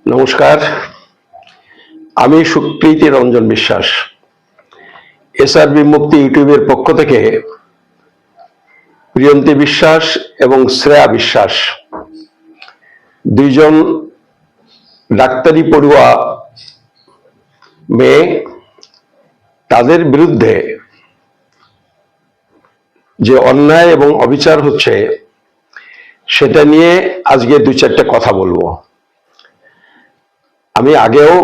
নমস্কার, আমি সুপ্রীতি রঞ্জন বিশ্বাস। এসআরবি মুক্তি ইউটিউবের পক্ষ থেকে প্রিয়ন্তী বিশ্বাস এবং শ্রেয়া বিশ্বাস দুইজন ডাক্তারি পড়ুয়া মেয়ে, তাদের বিরুদ্ধে যে অন্যায় এবং অবিচার হচ্ছে সেটা নিয়ে আজকে দুই চারটে কথা বলবো। আমি আগেও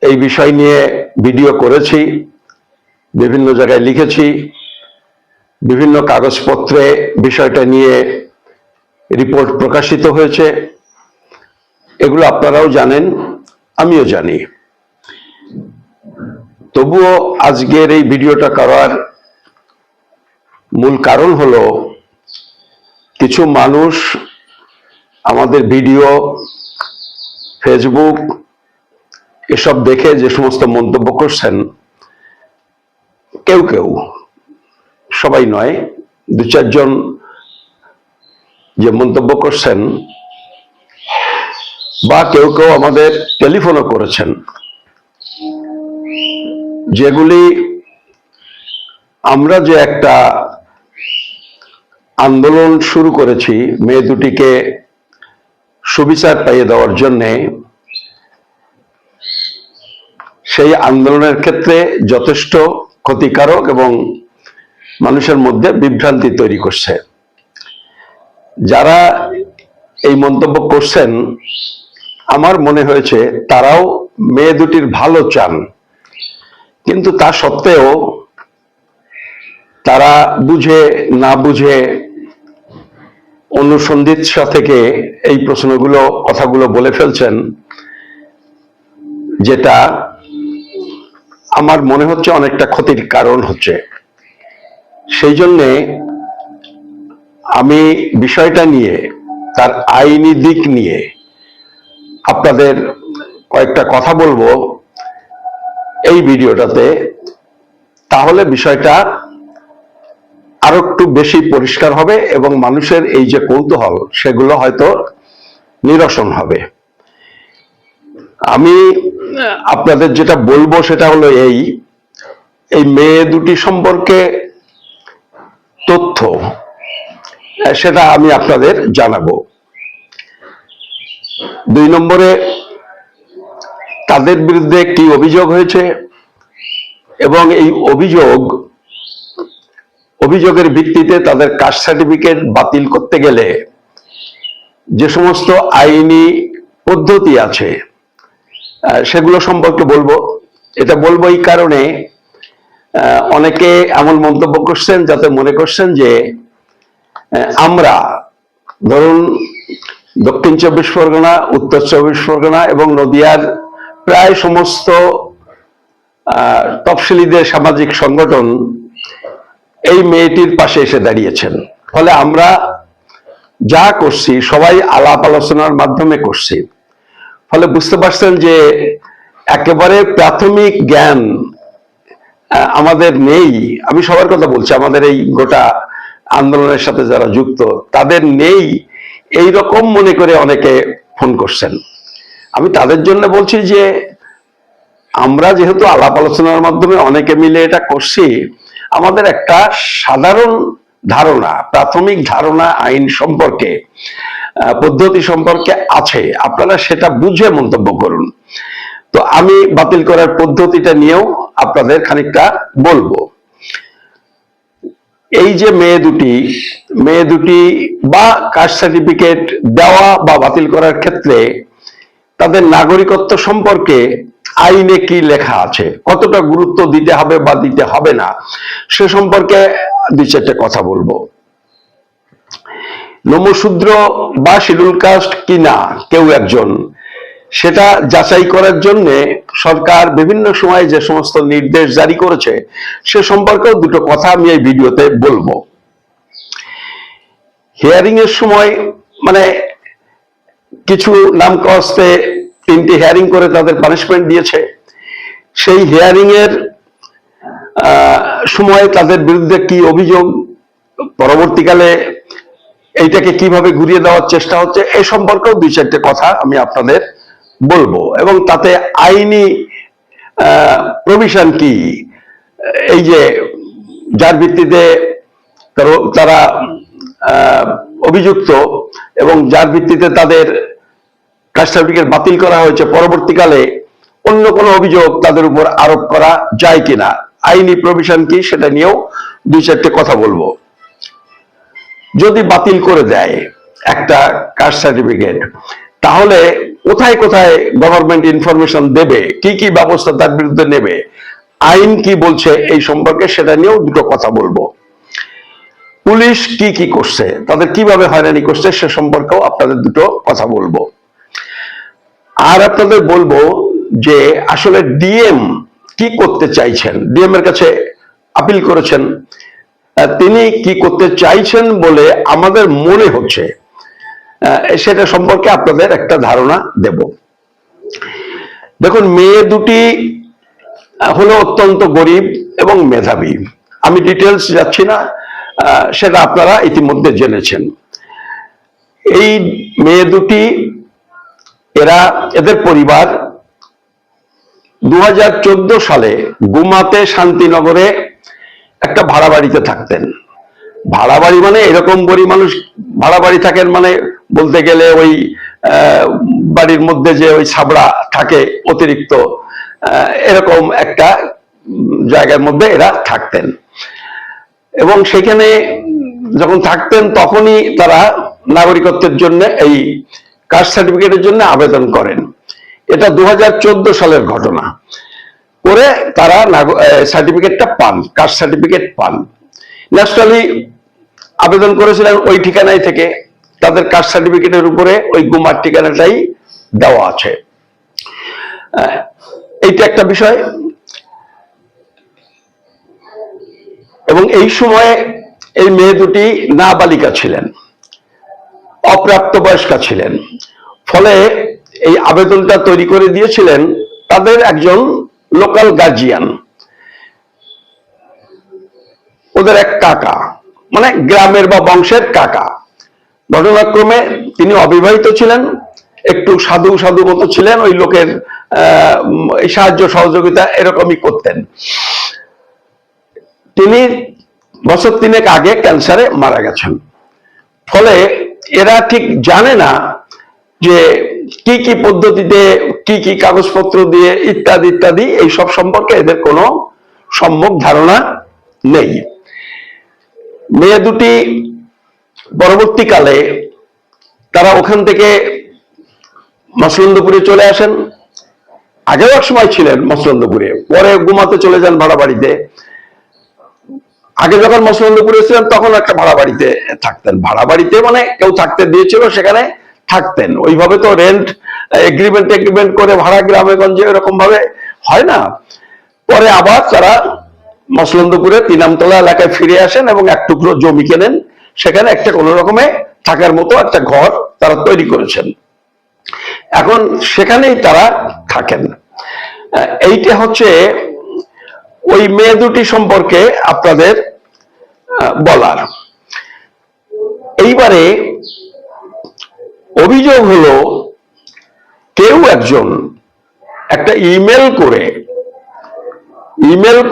এই বিষয় নিয়ে ভিডিও করেছি, বিভিন্ন জায়গায় লিখেছি, বিভিন্ন কাগজপত্রে বিষয়টা নিয়ে রিপোর্ট প্রকাশিত হয়েছে। এগুলো আপনারাও জানেন, আমিও জানি। তবুও আজকের এই ভিডিওটা করার মূল কারণ হলো, কিছু মানুষ আমাদের ভিডিও, ফেসবুক এসব দেখে যে সমস্ত মন্তব্য করছেন, কেউ কেউ, সবাই নয়, দু চারজন যে মন্তব্য করছেন, বা কেউ কেউ আমাদের টেলিফোনও করেছেন, যেগুলি আমরা যে একটা আন্দোলন শুরু করেছি মেয়ে দুটিকে সুবিচার পাইয়ে দেওয়ার জন্যে, সেই আন্দোলনের ক্ষেত্রে যথেষ্ট ক্ষতিকারক এবং মানুষের মধ্যে বিভ্রান্তি তৈরি করছে। যারা এই মন্তব্য করছেন, আমার মনে হয়েছে তারাও মেয়ে দুটির ভালো চান, কিন্তু তা সত্ত্বেও তারা বুঝে না বুঝে অনুসন্ধিৎসা থেকে এই প্রশ্নগুলো, কথাগুলো বলে ফেলছেন, যেটা আমার মনে হচ্ছে অনেকটা ক্ষতির কারণ হচ্ছে। সেই জন্যে আমি বিষয়টা নিয়ে, তার আইনি দিক নিয়ে আপনাদের কয়েকটা কথা বলবো এই ভিডিওটাতে। তাহলে বিষয়টা আরো একটু বেশি পরিষ্কার হবে এবং মানুষের এই যে কৌতূহল, সেগুলো হয়তো নিরসন হবে। আমি আপনাদের যেটা বলবো সেটা হলো এই মেয়ে দুটি সম্পর্কে তথ্য, সেটা আমি আপনাদের জানাবো। 2 নম্বরে, তাদের বিরুদ্ধে কি অভিযোগ হয়েছে এবং এই অভিযোগের ভিত্তিতে তাদের কাস্ট সার্টিফিকেট বাতিল করতে গেলে যে সমস্ত আইনি পদ্ধতি আছে সেগুলো সম্পর্কে বলবো। এটা বলবো এই কারণে, অনেকে এমন মন্তব্য করছেন যাতে মনে করছেন যে আমরা, ধরুন দক্ষিণ 24 পরগনা, উত্তর 24 পরগনা এবং নদিয়ার প্রায় সমস্ত তফসিলিদের সামাজিক সংগঠন এই মেয়েটির পাশে এসে দাঁড়িয়েছেন। ফলে আমরা যা করছি সবাই আলাপ আলোচনার মাধ্যমে করছি। ফলে বুঝতে পারছেন যে একেবারে প্রাথমিক জ্ঞান আমাদের নেই। আমি সবার কথা বলছি, আমাদের এই গোটা আন্দোলনের সাথে যারা যুক্ত তাদের নেই, এই রকম মনে করে অনেকে ফোন করছেন। আমি তাদের জন্য বলছি যে আমরা যেহেতু আলাপ আলোচনার মাধ্যমে অনেকে মিলে এটা করছি, আমাদের একটা সাধারণ ধারণা, প্রাথমিক ধারণা আইন সম্পর্কে, পদ্ধতি সম্পর্কে আছে। আপনারা সেটা বুঝে মন্তব্য করুন। তো আমি বাতিল করার পদ্ধতিটা নিয়েও আপনাদের খানিকটা বলবো। এই যে মেয়ে দুটি বা কাস্ট সার্টিফিকেট দেওয়া বা বাতিল করার ক্ষেত্রে তাদের নাগরিকত্ব সম্পর্কে আইনে কি লেখা আছে, কতটা গুরুত্ব দিতে হবে বা দিতে হবে না, সে সম্পর্কে 2-4টে কথা বলবো। নমশূদ্র বা শিডিউল কাস্ট কিনা কেউ একজন, সেটা যাচাই করার জন্য সরকার বিভিন্ন সময় যে সমস্ত নির্দেশ জারি করেছে সে সম্পর্কেও 2টো কথা আমি এই ভিডিওতে বলবো। হিয়ারিং এর সময়, মানে কিছু নাম কস্তে 3টে হিয়ারিং করে তাদের পানিশমেন্ট দিয়েছে। সেই হিয়ারিং এর সময় তাদের বিরুদ্ধে কি অভিযোগ, পরবর্তীকালে এইটাকে কিভাবে ঘুরিয়ে দেওয়ার চেষ্টা হচ্ছে এই সম্পর্কেও দুই চারটে কথা আমি আপনাদের বলবো, এবং তাতে আইনি প্রভিশন কি, এই যে যার ভিত্তিতে তারা অভিযুক্ত এবং যার ভিত্তিতে তাদের কাস্ট সার্টিফিকেট বাতিল করা হয়েছে, পরবর্তীকালে অন্য কোনো অভিযোগ তাদের উপর আরোপ করা যায় কিনা, আইনি প্রভিশন কি, সেটা নিয়েও দুই চারটে কথা বলবো। যদি বাতিল করে দেয় একটা কাস্ট সার্টিফিকেট, তাহলে কোথায় কোথায় গভর্নমেন্ট ইনফরমেশন দেবে, কি কি ব্যবস্থা তার বিরুদ্ধে নেবে, আইন কি বলছে এই সম্পর্কে সেটা নিয়েও দুটো কথা বলবো। পুলিশ কি কি করছে, তাদের কিভাবে হয়রানি করছে সে সম্পর্কেও আপনাদের দুটো কথা বলবো। আর আপনাদের বলবো যে আসলে ডিএম কি করতে চাইছেন, ডিএম এর কাছে আপিল করেছেন, তিনি কি করতে চাইছেন বলে আমাদের মনে হচ্ছে, সেটা সম্পর্কে আপনাদের একটা ধারণা দেব। দেখুন, মেয়ে দুটি হলো অত্যন্ত গরিব এবং মেধাবী, আমি ডিটেলস যাচ্ছি না, সেটা আপনারা ইতিমধ্যে জেনেছেন। এই মেয়ে দুটি, এদের পরিবার 2014 সালে গুমাতে শান্তিনগরে একটা ভাড়া বাড়িতে থাকতেন। ভাড়া বাড়ি মানে এরকম গরিব মানুষ ভাড়া বাড়ি থাকেন মানে বলতে গেলে ওই বাড়ির মধ্যে যে ওই ছাবড়া থাকে অতিরিক্ত, এরকম একটা জায়গার মধ্যে এরা থাকতেন। এবং সেখানে যখন থাকতেন তখনই তারা নাগরিকত্বের জন্য, এই কাস্ট সার্টিফিকেটের জন্য আবেদন করেন। এটা 2014 সালের ঘটনা। করে তারা সার্টিফিকেটটা পান, কাস্ট সার্টিফিকেট পান। ন্যাশনালি আবেদন করেছিলেন ওই ঠিকানায় থেকে, তাদের কাস্ট সার্টিফিকেটের উপরে ওই গুমার ঠিকানাটাই দেওয়া আছে। এইটা একটা বিষয়। এবং এই সময়ে এই মেয়ে দুটি নাবালিকা ছিলেন, অপ্রাপ্তবয়স্কা ছিলেন। ফলে এই আবেদনটা তৈরি করে দিয়েছিলেন তাদের একজন লোকাল গার্জিয়ান, ওদের এক কাকা, মানে গ্রামের বা বংশের কাকা। ঘটনাক্রমে তিনি অবিবাহিত ছিলেন, একটু সাধু সাধু মতো ছিলেন, ওই লোকের সাহায্য সহযোগিতা এরকমই করতেন। তিনি বছর 3 আগে ক্যান্সারে মারা গেছেন। ফলে এরা ঠিক জানে না যে কি কি পদ্ধতিতে, কি কি কাগজপত্র দিয়ে, ইত্যাদি ইত্যাদি, এই সব সম্পর্কে এদের কোনো সম্যক ধারণা নেই। মেয়ে দুটি পরবর্তীকালে তারা ওখান থেকে মসলন্দপুরে চলে আসেন। আগেও এক সময় ছিলেন মসলন্দপুরে, পরে গুমাতে চলে যান ভাড়া বাড়িতে। আগে যখন মসলন্দপুরে ছিলেন তখন একটা ভাড়া বাড়িতে থাকতেন। ভাড়া বাড়িতে মানে কেউ থাকতে দিয়েছিল, সেখানে থাকতেন। ওইভাবে তো রেন্ট এগ্রিমেন্ট করে ভাড়া গ্রামে গঞ্জে এরকম ভাবে হয় না। পরে আবার তারা মসলন্দপুরে 3 আমতলা এলাকায় ফিরে আসেন এবং এক টুকরো জমি কেনেন, সেখানে একটা কোনো রকমে থাকার মতো একটা ঘর তারা তৈরি করেছেন। এখন সেখানেই তারা থাকেন। এইটা হচ্ছে ওই মেয়ে দুটি সম্পর্কে আপনাদের বলার। এইবারে অভিযোগ হলো, কেউ একজন একটা ইমেল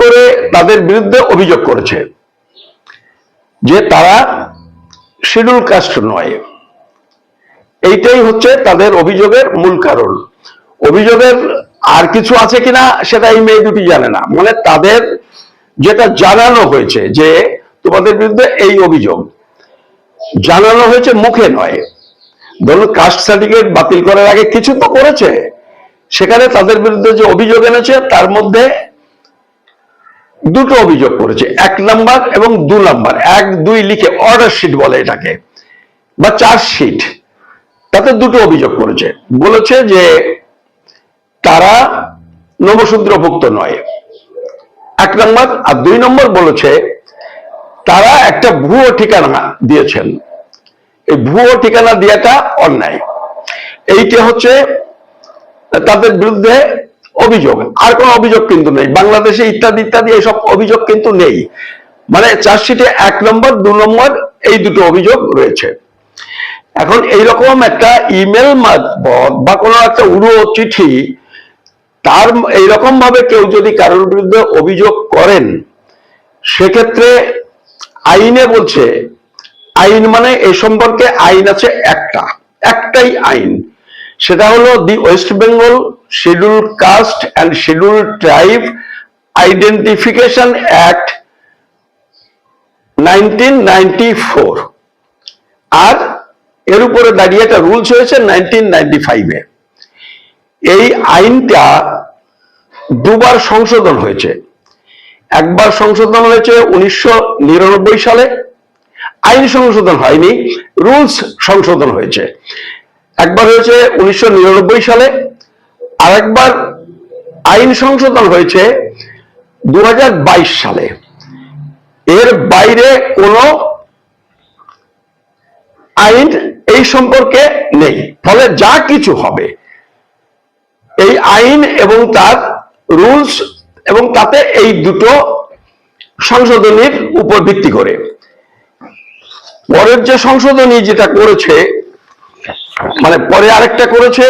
করে তাদের বিরুদ্ধে অভিযোগ করেছে যে তারা শিডিউল কাস্ট নয়। এইটাই হচ্ছে তাদের অভিযোগের মূল কারণ। অভিযোগের আর কিছু আছে কিনা সেটা এই মেয়ে দুটি জানে না। মানে তাদের যেটা জানানো হয়েছে যে তোমাদের বিরুদ্ধে এই অভিযোগ, জানানো হয়েছে, মুখে নয়। ধরুন কাস্ট সার্টিফিকেট বাতিল করার আগে কিছু তো করেছে, সেখানে তাদের বিরুদ্ধে যে অভিযোগ এনেছে তার মধ্যে দুটো অভিযোগ করেছে, 1 নাম্বার এবং 2 নাম্বার, 1, 2 লিখে অর্ডার শিট বলে এটাকে, বা চার্জশিট, তাতে দুটো অভিযোগ করেছে। বলেছে যে তারা নবশূদ্রভুক্ত নয়, 1 নম্বর। আর 2 নম্বর বলেছে তারা একটা ভুয়ো ঠিকানা দিয়েছেন, এই ভুয়ো ঠিকানা দেওয়াটা অন্যায়। এইটা হচ্ছে তাদের বিরুদ্ধে অভিযোগ। আর কোনো অভিযোগ কিন্তু নেই বাংলাদেশে, ইত্যাদি ইত্যাদি এইসব অভিযোগ কিন্তু নেই। মানে চার্জশিটে 1 নম্বর 2 নম্বর এই দুটো অভিযোগ রয়েছে। এখন এইরকম একটা ইমেল মারফত বা কোনো একটা উড়ো চিঠি, তার এইরকম ভাবে কেউ যদি কারোর বিরুদ্ধে অভিযোগ করেন, সেক্ষেত্রে আইনে বলছে, আইন মানে এ সম্পর্কে আইন আছে একটাই আইন, সেটা হলো the West Bengal schedule caste and schedule tribe identification act 1994, আর এর উপরে দাঁড়িয়ে একটা রুলস হয়েছে 1995-এ। এই আইনটা দুবার সংশোধন হয়েছে। একবার সংশোধন হয়েছে 1999 সালে, আইন সংশোধন হয়নি, রুলস সংশোধন হয়েছে। একবার হয়েছে 1999 সালে, আর একবার আইন সংশোধন হয়েছে 2022 সালে। এর বাইরে কোনো আইন এই সম্পর্কে নেই। ফলে যা কিছু হবে এই আইন এবং তার রুলস এবং তাতে এই দুটো সংশোধনীর উপর ভিত্তি করে। পরের যে সংশোধনী যেটা করেছে, মানে পরে আরেকটা করেছে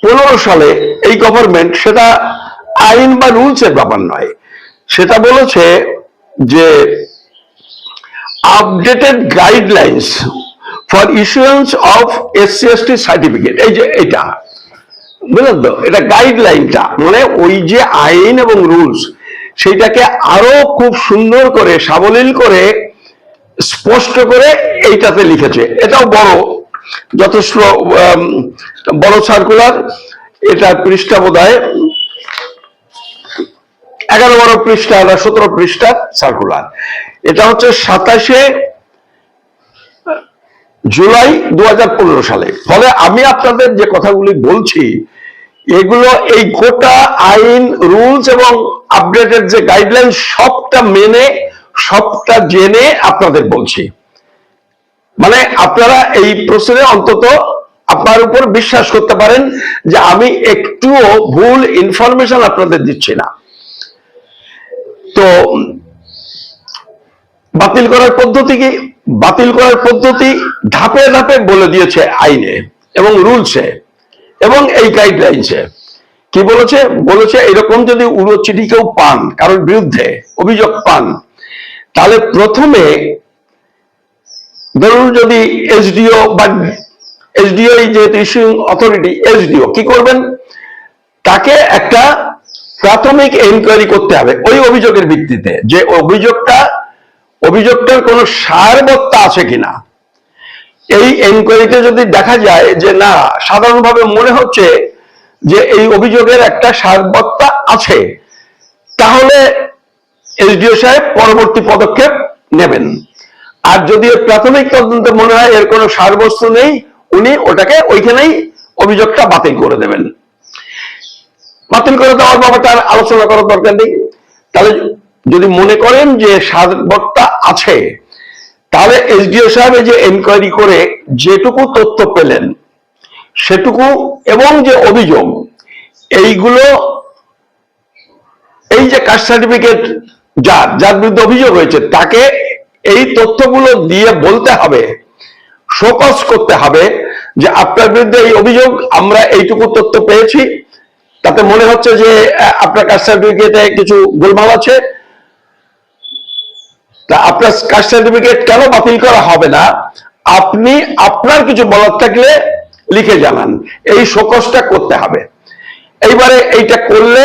15 সালে এই গভর্নমেন্ট, সেটা আইন বা রুলসের ব্যাপার নয়, সেটা বলেছে যে updated guidelines for issuance of SC/ST certificate. এই যে এটা বুঝলেন তো, এটা গাইডলাইনটা মানে ওই যে আইন এবং রুলস, সেইটাকে আরো খুব সুন্দর করে সাবলীল করে স্পষ্ট করে এইটাতে লিখেছে। এটাও বড়, যথেষ্ট বড় সার্কুলার। এটা পৃষ্ঠা বোধহয় 11-12 পৃষ্ঠা বা 17 পৃষ্ঠার সার্কুলার। এটা হচ্ছে 27শে জুলাই 2015 সালে। ফলে আমি আপনাদের যে কথাগুলি বলছি, এগুলো এই গোটা আইন, রুলস এবং আপডেটেড যে গাইডলাইন সবটা মেনে সবটা জেনে আপনাদের বলছি। মানে আপনারা এই প্রশ্নে অন্তত আপনার উপর বিশ্বাস করতে পারেন যে আমি একটুও ভুল ইনফরমেশন আপনাদের দিচ্ছি না। তো বাতিল করার পদ্ধতি কি? বাতিল করার পদ্ধতি ধাপে ধাপে বলে দিয়েছে আইনে এবং রুলসে এবং এই গাইডলাইনসে। কি বলেছে? বলেছে এরকম যদি উড়ো চিঠি কেউ পান, কারোর বিরুদ্ধে অভিযোগ পান, তাহলে প্রথমে ধরুন যদি SDO বা SDO যেহেতু ইস্যুইং অথরিটি, SDO কি করবেন? তাকে একটা প্রাথমিক এনকোয়ারি করতে হবে ওই অভিযোগের ভিত্তিতে, যে অভিযোগটার কোনো সারবত্তা আছে কিনা। এই এনকোয়ারিতে যদি দেখা যায় যে না, সাধারণভাবে মনে হচ্ছে যে এই অভিযোগের একটা সারবত্তা আছে, তাহলে SDO সাহেব পরবর্তী পদক্ষেপ নেবেন। আর যদি প্রাথমিক তদন্তে মনে হয় এর কোনো সারবস্তু নেই, উনি ওটাকে ওইখানেই অভিযোগটা বাতিল করে দেবেন। বাতিল করে দেওয়ার ব্যাপারটা আলোচনা করার দরকার নেই। তাহলে যদি মনে করেন যে সারবত্তা আছে, তাহলে SDO সাহেব যে এনকোয়ারি করে যেটুকু তথ্য পেলেন সেটুকু এবং যে অভিযোগ, এইগুলো এই যে কাস্ট সার্টিফিকেট যার বিরুদ্ধে অভিযোগ হয়েছে, তাকে এই তথ্যগুলো দিয়ে বলতে হবে, শোকজ করতে হবে যে আপনার বিরুদ্ধে এই অভিযোগ, আমরা এইটুকু তথ্য পেয়েছি, তাতে মনে হচ্ছে যে আপনার কাস্ট সার্টিফিকেটে কিছু গোলমাল আছে, তা আপনার কাস্ট সার্টিফিকেট কেন বাতিল করা হবে না, আপনি আপনার কিছু বলার থাকলে লিখে জানান। এই শোকজটা করতে হবে। এইবারে এইটা করলে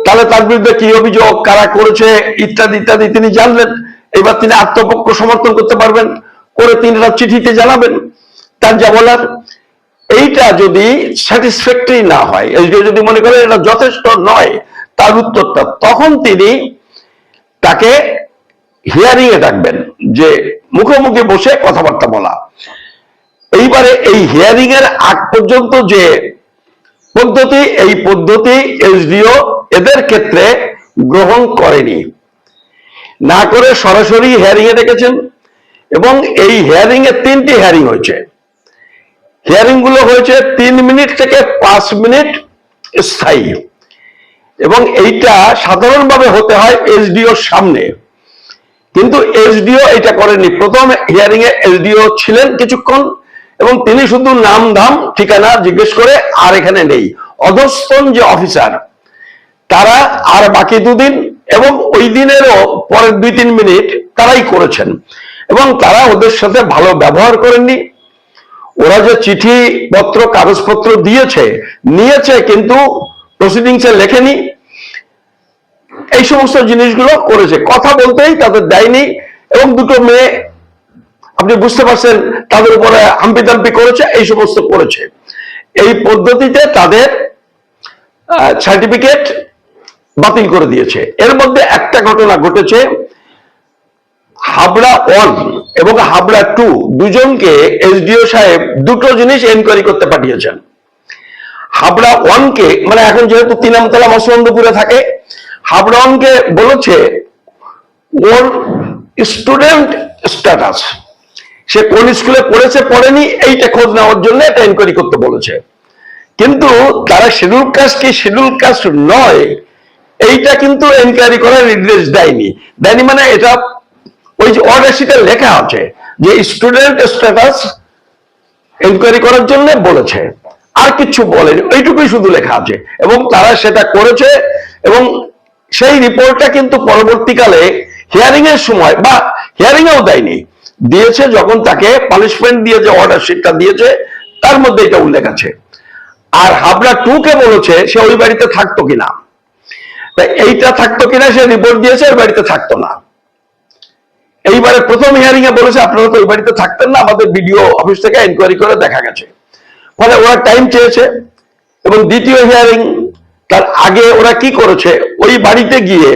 তাহলে তার বিরুদ্ধে কি অভিযোগ, কারা করেছে ইত্যাদি ইত্যাদি তিনি জানলেন। এবার তিনি আত্মপক্ষ সমর্থন করতে পারবেন, করে তিনি তার চিঠিতে জানাবেন তার যা বলার। এইটা যদি স্যাটিসফ্যাক্টরি না হয়, SDO যদি মনে করে এটা যথেষ্ট নয় তার উত্তরটা, তখন তিনি তাকে হিয়ারিং এ ডাকবেন, যে মুখোমুখি বসে কথাবার্তা বলা। এইবারে এই হিয়ারিং এর আগ পর্যন্ত যে পদ্ধতি, এই পদ্ধতি SDO এদের ক্ষেত্রে গ্রহণ করেনি, না করে সরাসরি হিয়ারিং এ ডেকেছেন। এবং এই হিয়ারিং এ 3টি হিয়ারিং হয়েছে। হিয়ারিং গুলো হয়েছে 3 মিনিট থেকে 5 মিনিট স্থায়ী, এবং এইটা সাধারণভাবে হতে হয় SDOর সামনে। কিন্তু এসডিও এটা করেনি। প্রথম হিয়ারিং এ এসডিও ছিলেন কিছুক্ষণ এবং তিনি শুধু নাম ধাম ঠিকানা জিজ্ঞেস করে আর এখানে নেই। অধস্তন যে অফিসার তারা আর বাকি দুদিন এবং ওই দিনেরও পরের 2-3 মিনিট তারাই করেছেন এবং তারা ওদের সাথে ভালো ব্যবহার করেননি। ওরা যে চিঠি পত্র কাগজপত্র নিয়েছে কিন্তু প্রসিডিংসে লেখেনি, এই সমস্ত জিনিসগুলো করেছে। কথা বলতেই তাদের দেয়নি এবং দুটো মেয়ে আপনি বুঝতে পারছেন তাদের উপরে হাম্পিদাম্পি করেছে, এই সমস্ত করেছে। এই পদ্ধতিতে তাদের সার্টিফিকেট বাতিল করে দিয়েছে। এর মধ্যে একটা ঘটনা ঘটেছে, হাবড়া 1 এবং হাবড়া 2 দুজনকে এসডিও সাহেব দুটো জিনিস এনকোয়ারি করতে পাঠিয়েছেন। হাবড়া 1 কে মানে এখন যেহেতু 3 আমতলা মৎস্যবন্ধপুরে থাকে, হাবড়া 1 কে বলেছে ওর স্টুডেন্ট স্ট্যাটাস, সে কোন স্কুলে পড়েছে পড়েনি এইটা খোঁজ নেওয়ার জন্য এটা এনকোয়ারি করতে বলেছে। কিন্তু তারা শিডিউল কাস্ট কি শিডিউল কাস্ট নয় এইটা কিন্তু এনকোয়ারি করার নির্দেশ দেয়নি মানে এটা ওই যে অর্ডার শিটে লেখা আছে যে স্টুডেন্ট স্ট্যাটাস এনকোয়ারি করার জন্য বলেছে, আর কিছু বলেনি, ওইটুকুই শুধু লেখা আছে এবং তারা সেটা করেছে। এবং সেই রিপোর্টটা কিন্তু পরবর্তীকালে হিয়ারিং এর সময় বা হিয়ারিং এও দেয়নি, দিয়েছে যখন তাকে পানিশমেন্ট দিয়ে যে অর্ডার শিটটা দিয়েছে তার মধ্যে এটা উল্লেখ আছে। আর হাবড়া 2 কে বলেছে সে ওই বাড়িতে থাকতো কিনা, তাই এইটা থাকতো কিনা সে রিপোর্ট দিয়েছে, ওই বাড়িতে থাকতো না। এইবারে প্রথম হিয়ারিং এ বলেছে আপনারা তো ওই বাড়িতে থাকতেন না, আমাদের বিডিও অফিস থেকে এনকোয়ারি করে দেখা গেছে। ফলে ওরা টাইম চেয়েছে এবং দ্বিতীয় হিয়ারিং তার আগে ওরা কি করেছে, ওই বাড়িতে গিয়ে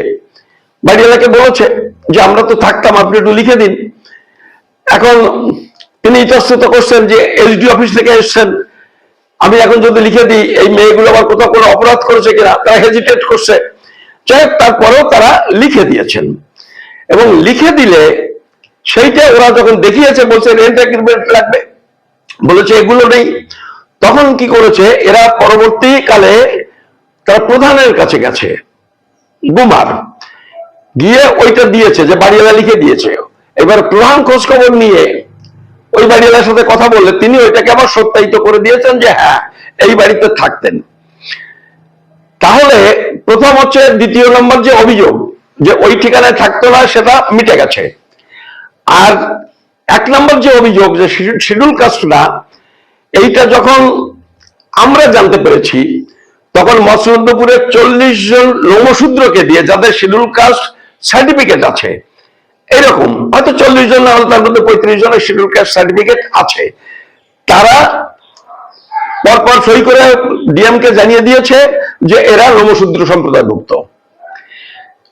বাড়িওয়ালাকে বলেছে যে আমরা তো থাকতাম, আপনি একটু লিখে দিন। এখন তিনি ইতস্তত করছেন যে এসডি অফিস থেকে এসছেন, আমি এখন যদি লিখে দিই এই মেয়েগুলো আবার কোথাও কোনো অপরাধ করেছে কিনা, তারা হেজিটেট করছে। তারপরেও তারা লিখে দিয়েছেন এবং লিখে দিলে সেইটা ওরা যখন দেখিয়েছে বলছে রেন্ট এগ্রিমেন্ট লাগবে, বলেছে এগুলো নেই। তখন কি করেছে এরা পরবর্তীকালে তারা প্রধানের কাছে গেছে, গুমার গিয়ে ওইটা দিয়েছে যে বাড়িওয়ালা লিখে দিয়েছে। এবার প্রধান খোঁজ খবর নিয়ে ওই বাড়িওয়ালার সাথে কথা বললে তিনি ওইটাকে আবার সত্যায়িত করে দিয়েছেন যে হ্যাঁ এই বাড়িতে থাকতেন। তাহলে প্রথম হচ্ছে দ্বিতীয় নম্বর যে অভিযোগ যে ওই ঠিকানায় থাকতো না সেটা মিটে গেছে। আর 1 নম্বর যে অভিযোগ যে শিডিউল কাস্ট না, এইটা যখন আমরা জানতে পেরেছি তখন মৎস্যবন্ধপুরের 40 জন লোমশূদ্রকে দিয়ে যাদের শিডিউল কাস্ট সার্টিফিকেট আছে, এরকম হয়তো 40 জন না হলে তার মধ্যে 35 জনের শিডিউল কাস্ট সার্টিফিকেট আছে, তারা পরপর সই করে ডিএম কে জানিয়ে দিয়েছে যে এরা লোমশূদ্র সম্প্রদায়ভুক্ত।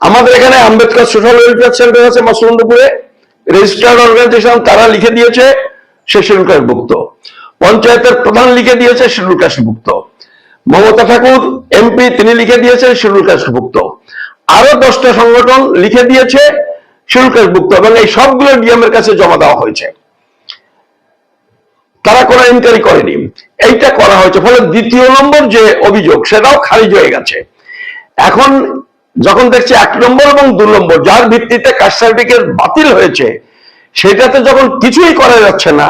আমাদের এখানে আম্বেদকর সোশ্যাল ওয়েলফেয়ার সেন্টার আছে মৎস্যবন্ধপুরে, রেজিস্টার্ড অর্গানাইজেশন, তারা লিখে দিয়েছে সে শিডিউল কাস্ট ভুক্ত। পঞ্চায়েতের প্রধান লিখে দিয়েছে শিডিউল কাস্ট ভুক্ত। মমতা ঠাকুর এমপি তিনি লিখে দিয়েছেন শিডিউল কাস্ট ভুক্ত। আরো 10টা সংগঠন লিখে দিয়েছে শিডিউল কাস্ট ভুক্ত এবং এই সবগুলো ডিএম এর কাছে জমা দেওয়া হয়েছে। তারা কোনো ইনকোয়ারি করেনি, এইটা করা হয়েছে। ফলে দ্বিতীয় নম্বর যে অভিযোগ সেটাও খারিজ হয়ে গেছে। এখন যখন দেখছে 1 নম্বর এবং 2 নম্বর যার ভিত্তিতে কাস্ট সার্টিফিকেট বাতিল হয়েছে সেটাতে যখন কিছুই করা যাচ্ছে না,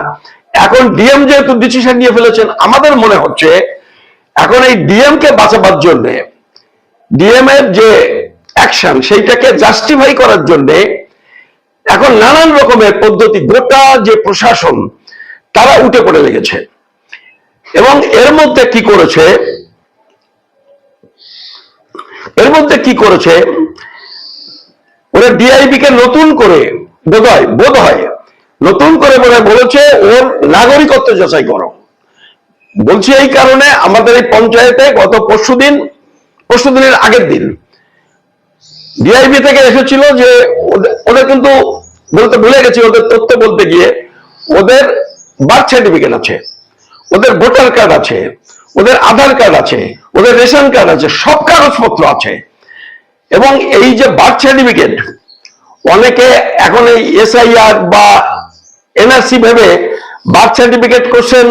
এখন ডিএম যেহেতু ডিসিশন নিয়ে ফেলেছেন, আমাদের মনে হচ্ছে এখন এই ডিএম কে বাঁচাবার জন্য ডিএম এর যে অ্যাকশন সেইটাকে জাস্টিফাই করার জন্য এখন নানান রকমের পদ্ধতি, গোটা যে প্রশাসন তারা উঠে পড়ে লেগেছে। এবং এর মধ্যে কি করেছে ওরা ডিআইবি কে নতুন করে বোধ হয় নতুন করে বলেছে ওর নাগরিকত্ব যাচাই করো। বলছি এই কারণে আমাদের এই পঞ্চায়েতে গত পরশুদিনের আগের দিন ডিআইবি থেকে এসেছিল যে ওদের কিন্তু বলতে ভুলে গেছি, ওদের তথ্য বলতে গিয়ে ওদের বার্থ সার্টিফিকেট আছে, ওদের ভোটার কার্ড আছে, ওদের আধার কার্ড আছে, ওদের রেশন কার্ড আছে, সব কাগজপত্র আছে। এবং এই যে বার্থ সার্টিফিকেট অনেকে এখন এই এসআইআর বা এনআরসি ভেবে বার্থ সার্টিফিকেট করছেন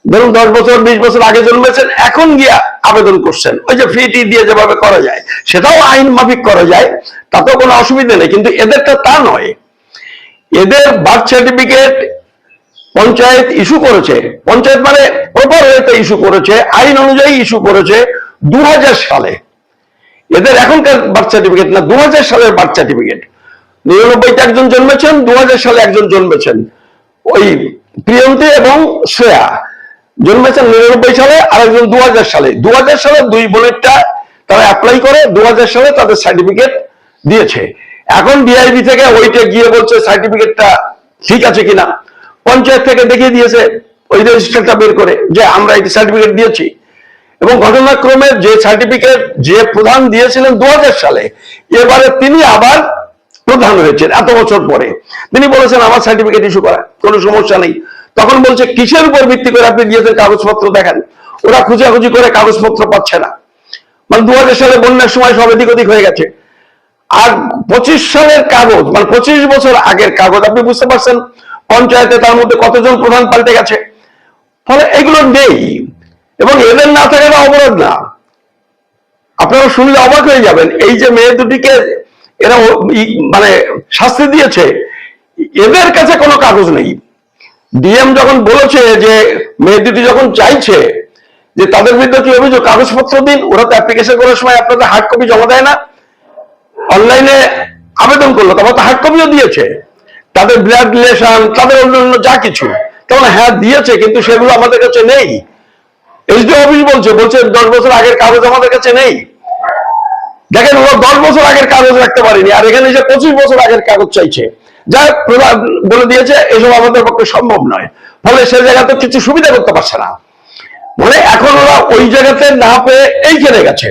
ধরুন 10 বছর 20 বছর আগে জন্মেছেন, এখন গিয়া আবেদন করছেন, ওই যে ফি দিয়ে যেভাবে করা যায় সেটাও আইন মাফিক করা যায়, তাতেও কোনো অসুবিধা নেই। কিন্তু এদেরটা তা নয়। এদের বার্থ সার্টিফিকেট পঞ্চায়েত ইস্যু করেছে, পঞ্চায়েত মানে প্রপার ওয়েতে ইস্যু করেছে, আইন অনুযায়ী ইস্যু করেছে 2000 সালে। এদের এখনকার বার্থ সার্টিফিকেট না, 2000 সালের বার্থ সার্টিফিকেট। 99-তে একজন জন্মেছেন, 2000 সালে একজন জন্মেছেন, ওই প্রিয়ন্তী এবং শ্রেয়া জন্মেছেন 99 সালে, আর একজন 2000 সালে। 2000 সালে দুই বোনেরটা তারা অ্যাপ্লাই করে 2000 সালে তাদের সার্টিফিকেট দিয়েছে। এখন ডিআইবি থেকে ওইটা গিয়ে বলছে সার্টিফিকেটটা ঠিক আছে কিনা, পঞ্চায়েত থেকে দেখিয়ে দিয়েছে ওই রেজিস্টারটা বের করে যে আমরা এই সার্টিফিকেট দিয়েছি। এবং ঘটনাক্রমে যে সার্টিফিকেট যে প্রধান দিয়েছিলেন 2000 সালে, এবারে তিনি আবার প্রধান হয়েছেন এত বছর পরে। তিনি বলেছেন আমার সার্টিফিকেট ইস্যু করা, কোনো সমস্যা নেই। তখন বলছে কিসের উপর ভিত্তি করে আপনি দিয়েছেন, কাগজপত্র দেখান। ওরা খুঁজাখুঁজি করে কাগজপত্র পাচ্ছে না, মানে 2000 সালে বন্যার সময় সব এদিক ওদিক হয়ে গেছে। আর 25 সালের কাগজ, মানে 25 বছর আগের কাগজ, আপনি বুঝতে পারছেন পঞ্চায়েতে তার মধ্যে কতজন প্রধান পাল্টে গেছে। ফলে এগুলো নেই, এবং এদের না থাকাটা অপরাধ না। আপনারা শুনলে অবাক হয়ে যাবেন, এই যে মেয়ে দুটিকে এরা মানে শাস্তি দিয়েছে, এদের কাছে কোনো কাগজ নেই। ডিএম যখন বলেছে যে মেয়ে দুটি যখন চাইছে যে তাদের বিরুদ্ধে কি অভিযোগ, কাগজপত্র দিন, ওরা তো অ্যাপ্লিকেশন করার সময় আপনাদের হার্ড কপি জমা দেয় না, অনলাইনে আবেদন করলো, তারপর তো হার্ড কপিও দিয়েছে, তাদের ব্লাড রিলেশন, তাদের অন্যান্য যা কিছু, তখন হ্যাঁ দিয়েছে, কিন্তু সেগুলো আমাদের কাছে নেই। এসডি অফিস বলছে 10 বছর আগের কাগজ আমাদের কাছে নেই। দেখেন, ওরা 10 বছর আগের কাগজ রাখতে পারেনি, আর এখানে যে 25 বছর আগের কাগজ চাইছে, যা বলে দিয়েছে এসব আমাদের পক্ষে সম্ভব নয়। ফলে সে জায়গাতে কিছু সুবিধা করতে পারছে না, মানে এখন ওরা ওই জায়গাতে না পেয়ে এইখানে গেছে।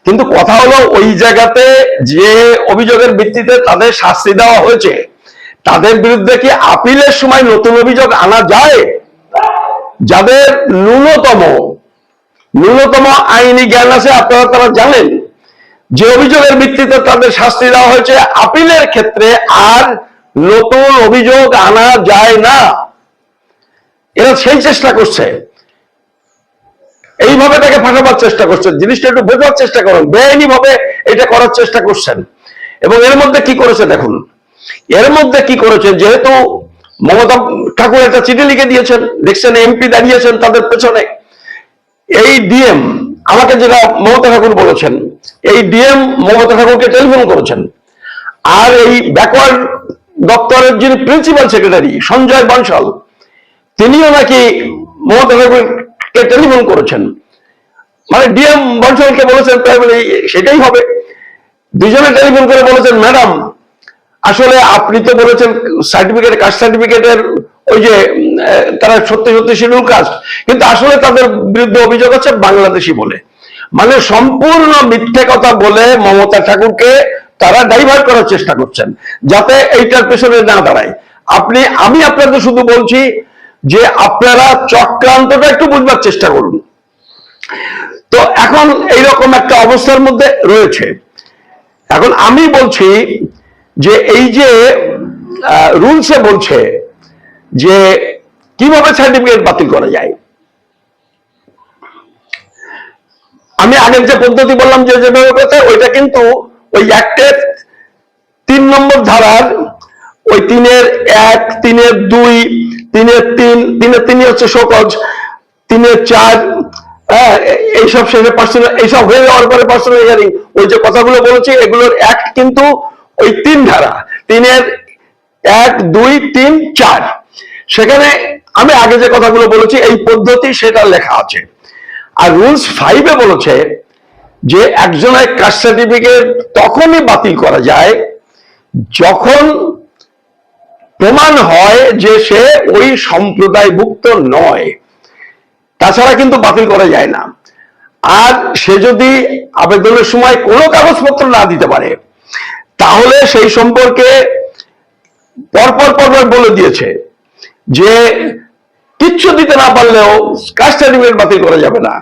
কিন্তু কথা হলো, ওই জায়গাতে যে অভিযোগের ভিত্তিতে তাদের শাস্তি দেওয়া হয়েছে, তাদের বিরুদ্ধে কি আপিলের সময় নতুন অভিযোগ আনা যায়? যাদের ন্যূনতম আইনি জ্ঞান আছে, আপনারা তারা জানেন যে অভিযোগের ভিত্তিতে তাদের শাস্তি দেওয়া হয়েছে, আপিলের ক্ষেত্রে আর নতুন অভিযোগ আনা যায় না। এরা সেই চেষ্টা করছে, এইভাবে তাকে ফাঁসাবার চেষ্টা করছেন। জিনিসটা একটু বোঝার চেষ্টা করুন, বেআইনি ভাবে এটা করার চেষ্টা করছেন। এবং এর মধ্যে কি করেছে দেখুন, এর মধ্যে কি করেছেন, যেহেতু মমতা ঠাকুর একটা চিঠি লিখে দিয়েছেন, দেখছেন এমপি দাঁড়িয়েছেন তাদের পেছনে, এই ডিএম আমাকে যেটা মমতা ঠাকুর বলেছেন, এই ডিএম মমতা ঠাকুরকে টেলিফোন করেছেন। আর এই ব্যাকওয়ার্ড দপ্তরের যিনি প্রিন্সিপাল সেক্রেটারি সঞ্জয় বানশাল, তিনিও নাকি মমতা ঠাকুরকে টেলিফোন করেছেন। মানে ডিএম বানশালকে বলেছেন সেটাই হবে। দুজনে টেলিফোন করে বলেছেন, ম্যাডাম আসলে আপনি তো বলেছেন সার্টিফিকেট, কাস্ট সার্টিফিকেটের ওই যে তারা সত্যি শিডিউল কাস্ট, কিন্তু আসলে তাদের বিরুদ্ধে অভিযোগ আছে বাংলাদেশি বলে। মানে সম্পূর্ণ মিথ্যে কথা বলে মমতা ঠাকুরকে তারা ডাইভার্ট করার চেষ্টা করছেন, যাতে এইটার পেছনে না দাঁড়ায়। আমি আপনাদের শুধু বলছি যে আপনারা চক্রান্তটা একটু বুঝবার চেষ্টা করুন। তো এখন এইরকম একটা অবস্থার মধ্যে রয়েছে। এখন আমি বলছি যে এই যে রুলসে বলছে যে কিভাবে সার্টিফিকেট বাতিল করা যায়, আমি আগের যে পদ্ধতি বললাম যে যেভাবে কথা, ওইটা কিন্তু ওই অ্যাক্টের 3 নম্বর ধারার ওই 3-এর 1, 3-এর 2, 3-এর 3, 3-এর 3 হচ্ছে শোকজ, 3-এর 4, এইসব শেষে পার্সোনাল, এইসব হয়ে যাওয়ার পরে পার্সোনাল হিয়ারিং, ওই যে কথাগুলো বলেছি এগুলোর অ্যাক্ট কিন্তু ওই 3 ধারা, 3-এর 1, 2, 3, 4, সেখানে আমি আগে যে কথাগুলো বলেছি এই পদ্ধতি সেটা লেখা আছে। আর রুলস 5-এ বলেছে যে একজনের কাস্ট সার্টিফিকেট তখনই বাতিল করা যায় যখন প্রমাণ হয় যে সে ওই সম্প্রদায়ভুক্ত নয়, তাছাড়া কিন্তু বাতিল করা যায় না। আর সে যদি আবেদনের সময় কোনো কাগজপত্র না দিতে পারে, তাহলে সেই সম্পর্কে পরপর বলে দিয়েছে যে কিচ্ছু দিতে না পারলেও কাস্ট সার্টিফিকেট বাতিল করা যাবে না,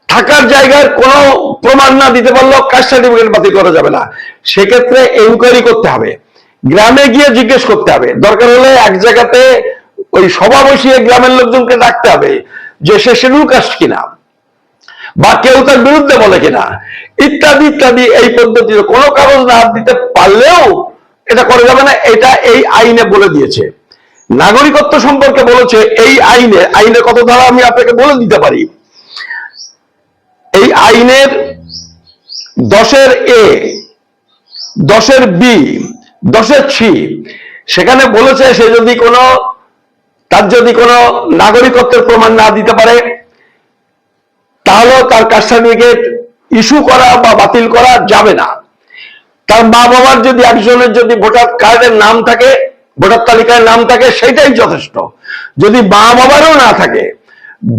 থাকার জায়গার কোনো প্রমাণ না দিতে পারলেও কাস্ট সার্টিফিকেট বাতিল করা যাবে না। সেক্ষেত্রে এনকোয়ারি করতে হবে, গ্রামে গিয়ে জিজ্ঞেস করতে হবে, দরকার হলে এক জায়গাতে ওই সভা বসিয়ে গ্রামের লোকজনকে ডাকতে হবে যে সে শিডিউল কাস্ট কিনা, বা কেউ তার বিরুদ্ধে বলে কিনা, ইত্যাদি ইত্যাদি। এই পদ্ধতিতে কোনো কাগজ না দিতে পারলেও এটা করা যাবে না, এটা এই আইনে বলে দিয়েছে। নাগরিকত্ব সম্পর্কে বলেছে এই আইনের কত ধারা আমি আপনাকে বলে দিতে পারি। এই আইনের 10-এর A, 10-এর B, 10-এর C, সেখানে বলেছে সে যদি তার যদি কোনো নাগরিকত্বের প্রমাণ না দিতে পারে, তাহলে তার কাস্ট সার্টিফিকেট ইস্যু করা বা বাতিল করা যাবে না। তার মা বাবার যদি একজনের যদি ভোটার কার্ডের নাম থাকে, ভোটার তালিকায় নাম থাকে, সেটাই যথেষ্ট। যদি মা বাবারও না থাকে,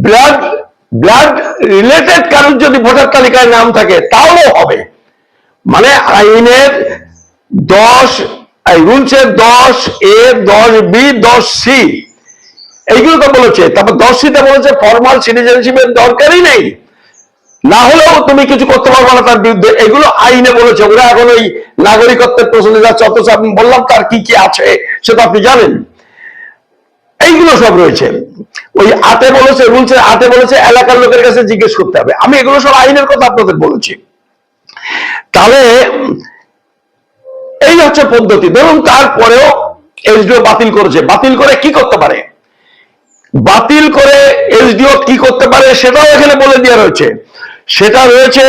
ব্লাড রিলেটেড কারোর যদি ভোটার তালিকায় নাম থাকে, তাহলেও হবে। মানে আইনের 10 রুলসের 10A, 10B, 10C এইগুলো তো বলেছে। তারপর 10C-তে বলেছে ফর্মাল সিটিজেনশিপের দরকারই নেই, না হলেও তুমি কিছু করতে পারবে না তার বিরুদ্ধে। এগুলো আইনে বলেছে। ওরা এখন ওই নাগরিকত্বের প্রশ্নে যাচ্ছে, অথচ আমি বললাম তার কি কি আছে সেটা আপনি জানেন। এইগুলো সব রয়েছে। ওই 8-এ বলেছে, রুলসের 8-এ বলেছে এলাকার লোকের কাছে জিজ্ঞেস করতে হবে। আমি এগুলো সব আইনের কথা আপনাদের বলেছি। তাহলে এই হচ্ছে পদ্ধতি। ধরুন তারপরেও এসডিও বাতিল করেছে, বাতিল করে কি করতে পারে, বাতিল করে এসডিও কি করতে পারে সেটাও এখানে বলে দেওয়া রয়েছে। সেটা রয়েছে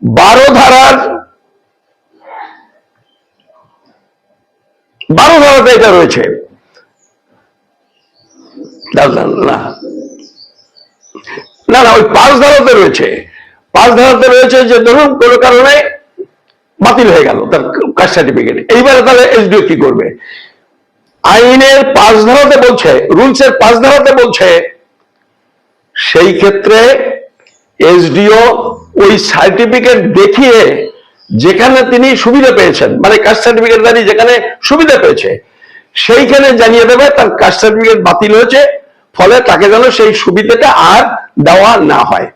12 ধারার 12 ধারাতে এটা রয়েছে। না না, ওই 5 ধারাতে রয়েছে। 5 ধারাতে রয়েছে যে ধরুন কোনো কারণে বাতিল হয়ে গেল তার কাস্ট সার্টিফিকেট, এইবারে তাহলে এসডিও কি করবে? আইনের 5 ধারাতে বলছে, রুলসের 5 ধারাতে বলছে সেই ক্ষেত্রে এসডিও ওই সার্টিফিকেট দেখিয়ে যেখানে তিনি সুবিধা পেয়েছেন, মানে কাস্ট সার্টিফিকেট দাঁড়িয়ে যেখানে সুবিধা পেয়েছে, সেইখানে জানিয়ে দেবে তার কাস্ট সার্টিফিকেট বাতিল হয়েছে, ফলে তাকে যেন সেই সুবিধাটা আর দেওয়া না হয়।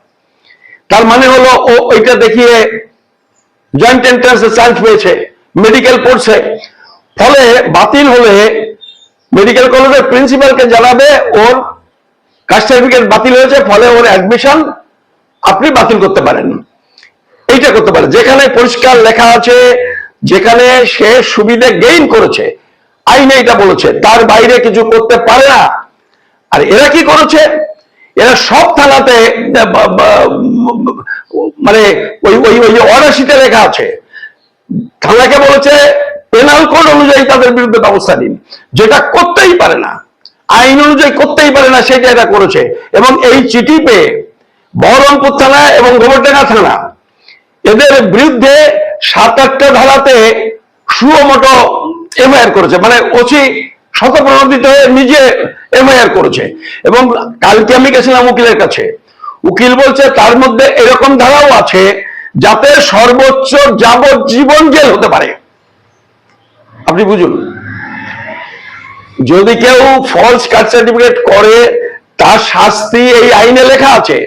তার মানে হলো ও ওইটা দেখিয়ে জয়েন্ট এন্ট্রান্সে চান্স পেয়েছে, মেডিকেল পড়ছে, ফলে বাতিল হলে মেডিকেল কলেজের প্রিন্সিপালকে জানাবে ওর কাস্ট সার্টিফিকেট বাতিল হয়েছে, ফলে ওর অ্যাডমিশন আপনি বাতিল করতে পারেন। এইটা করতে পারে যেখানে পরিষ্কার লেখা আছে, যেখানে সে সুবিধা গেইন করেছে, আইনে এটা বলেছে, তার বাইরে কিছু করতে পারে না। আর এরা কি করেছে, এরা সব থানাতে মানে ওই ওই ওই অর্ডার শিটে লেখা আছে, থানাকে বলেছে পেনাল কোড অনুযায়ী তাদের বিরুদ্ধে ব্যবস্থা নিন, যেটা করতেই পারে না, আইন অনুযায়ী করতেই পারে না, সেটা এটা করেছে। এবং এই চিঠি পেয়ে বহরমপুর থানা এবং গোবরডাঙ্গা থানা এদের বিরুদ্ধে 7-8টা ধারাতে সুমোটো এফআইআর করেছে, মানে ওসি শতপ্রণোদিত হয়ে নিজে এফআইআর করেছে। এবং কালকে আমি গেছিলাম উকিলের কাছে, উকিল বলছে তার মধ্যে এরকম ধারাও আছে যাতে সর্বোচ্চ যাবজ্জীবন জেল হতে পারে। আপনি বুঝুন, যদি কেউ ফলস কাস্ট সার্টিফিকেট করে তার শাস্তি এই আইনে লেখা আছে,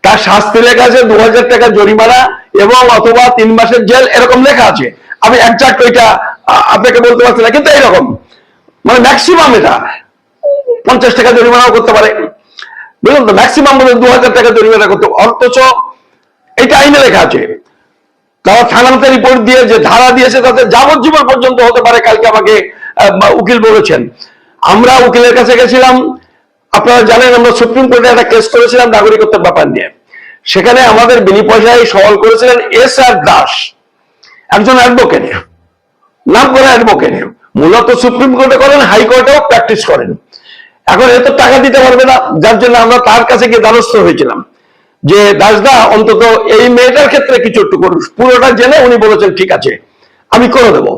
তার শাস্তি লেখা আছে 2000 টাকা জরিমানা এবং অথবা 3 মাসের জেল, এরকম লেখা আছে। আমি একজাক্ট ওইটা আপনাকে বলতে পারছি না, কিন্তু এইরকম মানে ম্যাক্সিমাম এটা 50 টাকা জরিমানাও করতে পারে, বুঝলেন তো, ম্যাক্সিমাম বলে 2000 টাকা জরিমানা করতে। অথচ এটা আইনে লেখা আছে। তারা থানাতে রিপোর্ট দিয়ে যে ধারা দিয়েছে তাতে যাবজ্জীবন পর্যন্ত হতে পারে, কালকে আমাকে উকিল বলেছেন। আমরা উকিলের কাছে গেছিলাম, আপনারা জানেন আমরা সুপ্রিম কোর্টে একটা কেস করেছিলাম নাগরিকত্বের ব্যাপার নিয়ে। সেখানে আমাদের বিনি পয়সায় সওয়াল করেছিলেন S.R. দাস, একজন অ্যাডভোকেট, নাম করা অ্যাডভোকেট, মূলত সুপ্রিম কোর্টে করেন, হাইকোর্টেও প্র্যাকটিস করেন। এখন এত টাকা দিতে পারবে না, যার জন্য আমরা তার কাছে গিয়ে দ্বারস্থ হয়েছিলাম যে দাসদা অন্তত এই মেয়েটার ক্ষেত্রে কিছু একটু করুন। পুরোটা জেনে উনি বলেছেন ঠিক আছে আমি করে দেবো,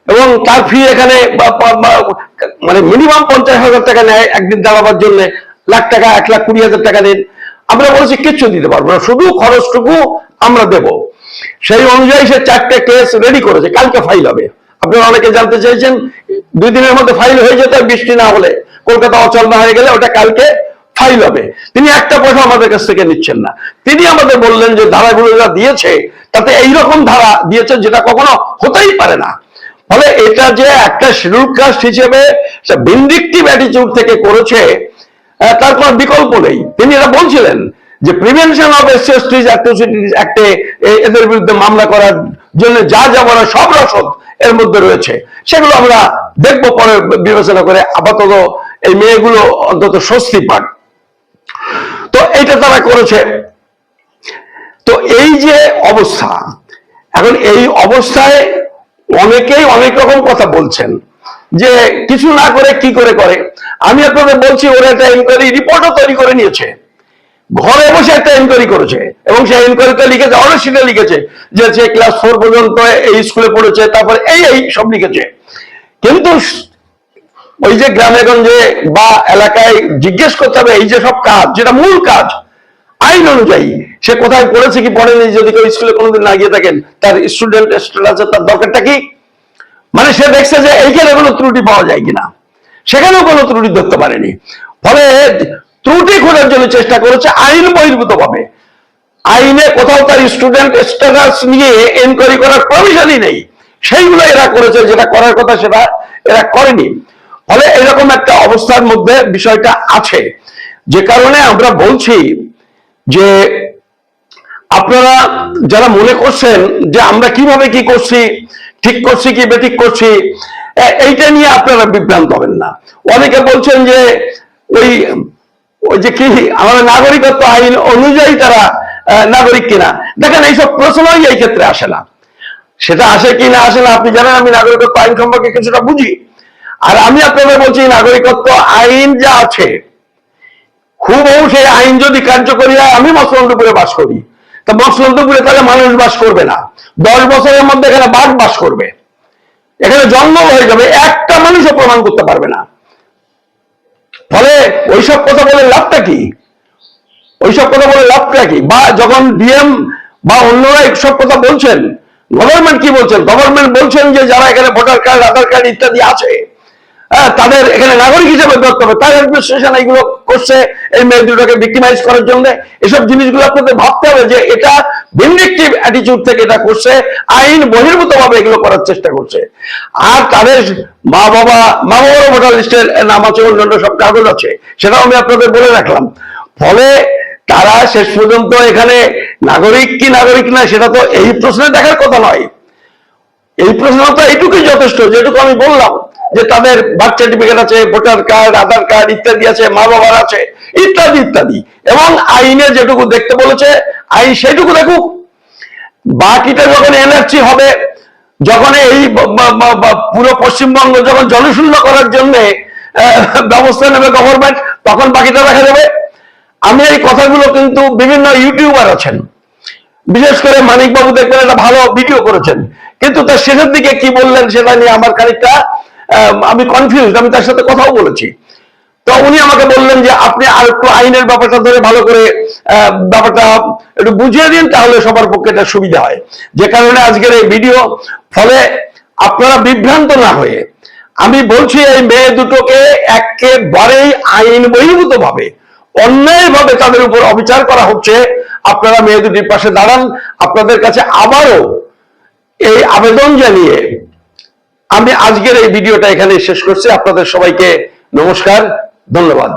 এবং তার ফি এখানে মানে মিনিমাম 50,000 টাকা নেয় একদিন দাঁড়াবার জন্য, লাখ টাকা 1,20,000 টাকা দেন। আমরা বলেছি কিচ্ছু দিতে পারবো না, শুধু খরচটুকু আমরা দেব। সেই অনুযায়ী সে 4টে কেস রেডি করেছে, কালকে ফাইল হবে। আপনারা অনেকে জানতে চাইছেন 2 দিনের মধ্যে ফাইল হয়ে যেত, বৃষ্টি না হলে, কলকাতা অচল না হয়ে গেলে ওটা কালকে ফাইল হবে। তিনি একটা পয়সা আমাদের কাছ থেকে নিচ্ছেন না। তিনি আমাদের বললেন যে ধারাগুলো যা দিয়েছে তাতে এইরকম ধারা দিয়েছে যেটা কখনো হতেই পারে না। ফলে এটা যে একটা শিডিউল কাস্ট হিসেবে ভিন্ডিকটিভ অ্যাটিটিউড থেকে করেছে, তার কোনো বিকল্প নেই। তিনি এটা বলছিলেন যে প্রিভেনশন অফ এসসি/এসটি অ্যাট্রোসিটিজ অ্যাক্টে এদের বিরুদ্ধে মামলা করার জন্য যা যা বলা সব রসদ এর মধ্যে রয়েছে, সেগুলো আমরা দেখবো পরে বিবেচনা করে। আপাতত এই মেয়েগুলো অন্তত স্বস্তি পাক। তো এইটা তারা করেছে। তো এই যে অবস্থা, এখন এই অবস্থায় অনেকেই অনেক রকম কথা বলছেন যে কিছু না করে কি করে করে। আমি আপনাদের বলছি, ওরা একটা ইনকোয়ারি রিপোর্টও তৈরি করে নিয়েছে, ঘরে বসে একটা ইনকোয়ারি করেছে, এবং সেই ইনকোয়ারিতে লিখেছে, অনেক লিখেছে যে সে ক্লাস 4 পর্যন্ত এই স্কুলে পড়েছে, তারপর এই সব লিখেছে। কিন্তু ওই যে গ্রামে গঞ্জে বা এলাকায় জিজ্ঞেস করতে হবে এই যে সব কাজ, যেটা মূল কাজ আইন অনুযায়ী, সে কোথায় পড়েছে কি পড়েনি, যদি কেউ স্কুলে কোনোদিন না গিয়ে থাকেন তার স্টুডেন্ট স্ট্যাটাসে তার দরকারটা কি। মানে সে দেখছে যে এইখানে কোনো ত্রুটি পাওয়া যায় কিনা, সেখানেও কোনো ত্রুটি ধরতে পারেনি। ফলে ত্রুটি খোঁজার জন্য চেষ্টা করেছে আইন বহির্ভূত ভাবে। আইনে কোথাও তার স্টুডেন্ট স্ট্যাটাস নিয়ে এনকোয়ারি করার প্রভিশনই নেই, সেইগুলো এরা করেছে, যেটা করার কথা সেটা এরা করেনি। ফলে এরকম একটা অবস্থার মধ্যে বিষয়টা আছে, যে কারণে আমরা বলছি যে আপনারা যারা মনে করছেন যে আমরা কিভাবে কি করছি, ঠিক করছি কি বেঠিক করছি, এইটা নিয়ে আপনারা বিভ্রান্ত হবেন না। অনেকে বলছেন যে ওই যে কি আমাদের নাগরিকত্ব আইন অনুযায়ী তারা নাগরিক কিনা। দেখেন এইসব প্রশ্নই এই ক্ষেত্রে আসে না। সেটা আসে কি না আসে না আপনি জানেন, আমি নাগরিকত্ব আইন সম্পর্কে কিছুটা বুঝি। আর আমি আপনাদের বলছি, নাগরিকত্ব আইন যা আছে হুবহু সেই আইন যদি কার্যকরী হয়, আমি মসলন্দপুরে বাস করি, তা মসলন্দপুরে তাহলে মানুষ বাস করবে না, 10 বছরের মধ্যে এখানে বাঘ বাস করবে, এখানে জঙ্গল হয়ে যাবে, একটা মানুষও প্রমাণ করতে পারবে না। ফলে ওইসব কথা বলে লাভটা কি? ওইসব কথা বলে লাভটা কি? বা যখন ডিএম বা অন্যরা এইসব কথা বলছেন, গভর্নমেন্ট কি বলছেন? গভর্নমেন্ট বলছেন যে যারা এখানে ভোটার কার্ড, আধার কার্ড ইত্যাদি আছে, তাদের এখানে নাগরিক হিসেবে ধরতে হবে। তার অ্যাডমিনিস্ট্রেশন এইগুলো করছে এই মেয়ে দুটোকে ভিক্টিমাইজ করার জন্য। এসব জিনিসগুলো আপনাদের ভাবতে হবে যে এটা ভিন্ডিকটিভ অ্যাটিটিউড থেকে এটা করছে, আইন বহির্ভূত ভাবে এগুলো করার চেষ্টা করছে। আর তাদের মা বাবারও ভোটার লিস্টের নাম আছে, অন্যান্য সব কাগজ আছে, সেটাও আমি আপনাদের বলে রাখলাম। ফলে তারা শেষ পর্যন্ত এখানে নাগরিক কি নাগরিক না, সেটা তো এই প্রশ্নে দেখার কথা নয়। এই প্রশ্ন তো এইটুকুই যথেষ্ট, যেটুকু আমি বললাম যে তাদের বার্থ সার্টিফিকেট আছে, ভোটার কার্ড, আধার কার্ড ইত্যাদি আছে, মা বাবার আছে ইত্যাদি ইত্যাদি, এবং আইনে যেটুকু দেখতে বলেছে আইন সেটুকু দেখুক। বাকিটা যখন এনআরসি হবে, যখন এই পুরো পশ্চিমবঙ্গ যখন জনশূন্য করার জন্য ব্যবস্থা নেবে গভর্নমেন্ট, তখন বাকিটা দেখা যাবে। আমি এই কথাগুলো কিন্তু বিভিন্ন ইউটিউবার আছেন, বিশেষ করে মানিক বাবু দেখবেন একটা ভালো ভিডিও করেছেন, কিন্তু তার শেষের দিকে কি বললেন সেটা নিয়ে আমার খানিকটা আমি কনফিউজ। আমি তার সাথে কথাও বলেছি, তো উনি আমাকে বললেন যে আপনি আর একটু আইনের ব্যাপারটা ধরে ভালো করে ব্যাপারটা একটু বুঝিয়ে দিন, তাহলে সবার পক্ষে এটা সুবিধা হয়। যে কারণে আজকের এই ভিডিও। ফলে আপনারা বিভ্রান্ত না হয়ে আমি বলছি, এই মেয়ে দুটোকে একেবারেই আইন বহির্ভূত ভাবে অন্যায় ভাবে তাদের উপর অবিচার করা হচ্ছে। আপনারা মেয়ে দুটির পাশে দাঁড়ান। আপনাদের কাছে আবারও এই আবেদন জানিয়ে আমি আজকের এই ভিডিওটা এখানে শেষ করছি। আপনাদের সবাইকে নমস্কার, ধন্যবাদ।